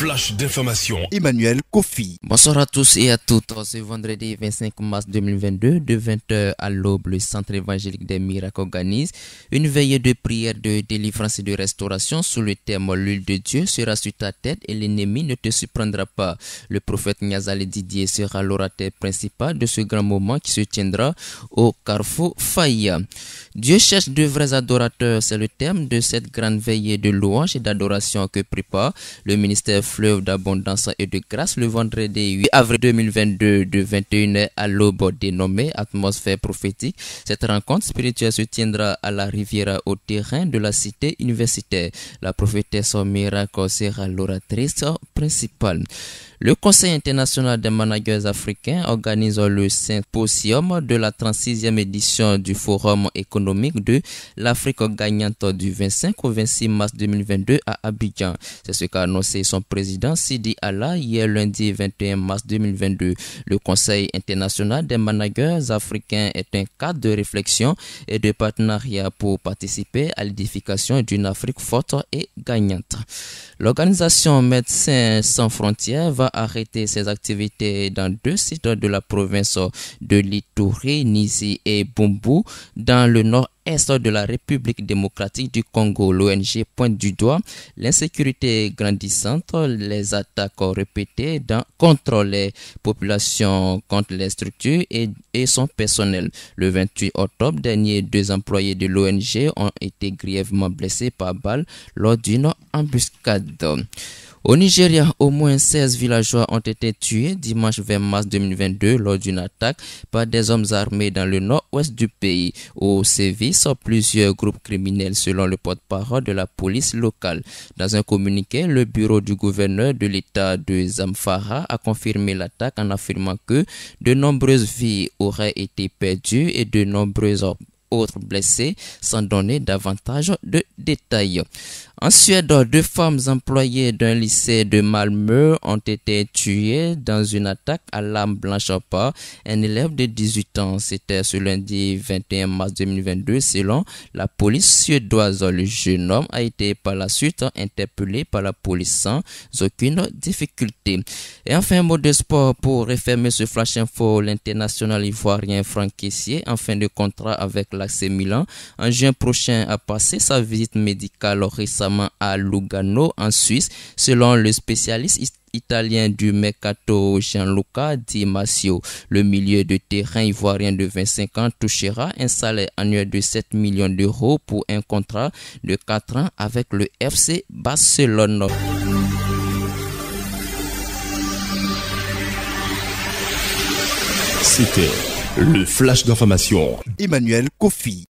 flash d'information. Emmanuel Kofi. Bonsoir à tous et à toutes. Ce vendredi 25 mars 2022, de 20h à l'aube, le Centre évangélique des miracles organise une veillée de prière, de délivrance et de restauration sous le thème L'huile de Dieu sera sur ta tête et l'ennemi ne te surprendra pas. Le prophète Niazale Didier sera l'orateur principal de ce grand moment qui se tiendra au Carrefour Faïa. Dieu cherche de vrais adorateurs, c'est le thème de cette grande veillée de louange et d'adoration que prépare le ministère Fleuve d'Abondance et de Grâce le vendredi 8 avril 2022 de 21h à l'aube dénommée Atmosphère prophétique. Cette rencontre spirituelle se tiendra à la Riviera au terrain de la cité universitaire. La prophétesse Miracle sera l'oratrice principale. Le Conseil international des managers africains organise le symposium de la 36e édition du Forum économique de l'Afrique gagnante du 25 au 26 mars 2022 à Abidjan. C'est ce qu'a annoncé son président Sidi Allah hier lundi 21 mars 2022. Le Conseil international des managers africains est un cadre de réflexion et de partenariat pour participer à l'édification d'une Afrique forte et gagnante. L'organisation Médecins sans frontières va arrêter ses activités dans 2 sites de la province de l'Ituri, Nizi et Bumbu dans le nord-est de la République démocratique du Congo. L'ONG pointe du doigt l'insécurité grandissante, les attaques répétées contre les populations, contre les structures et son personnel. Le 28 octobre dernier, 2 employés de l'ONG ont été grièvement blessés par balle lors d'une embuscade. Au Nigeria, au moins 16 villageois ont été tués dimanche 20 mars 2022 lors d'une attaque par des hommes armés dans le nord-ouest du pays. Au sévissent plusieurs groupes criminels selon le porte-parole de la police locale. Dans un communiqué, le bureau du gouverneur de l'état de Zamfara a confirmé l'attaque en affirmant que de nombreuses vies auraient été perdues et de nombreuses autres blessés sans donner davantage de détails. En Suède, 2 femmes employées d'un lycée de Malmö ont été tuées dans une attaque à l'arme blanche par un élève de 18 ans. C'était ce lundi 21 mars 2022 selon la police suédoise. Le jeune homme a été par la suite interpellé par la police sans aucune difficulté. Et enfin, un mot de sport pour refermer ce flash info. L'international ivoirien Franck Kessié, en fin de contrat avec l'AC Milan, en juin prochain a passé sa visite médicale récemment à Lugano en Suisse. Selon le spécialiste italien du mercato Gianluca Di Marzio, le milieu de terrain ivoirien de 25 ans touchera un salaire annuel de 7 millions d'euros pour un contrat de 4 ans avec le FC Barcelone. C'était le flash d'information. Emmanuel Kofi.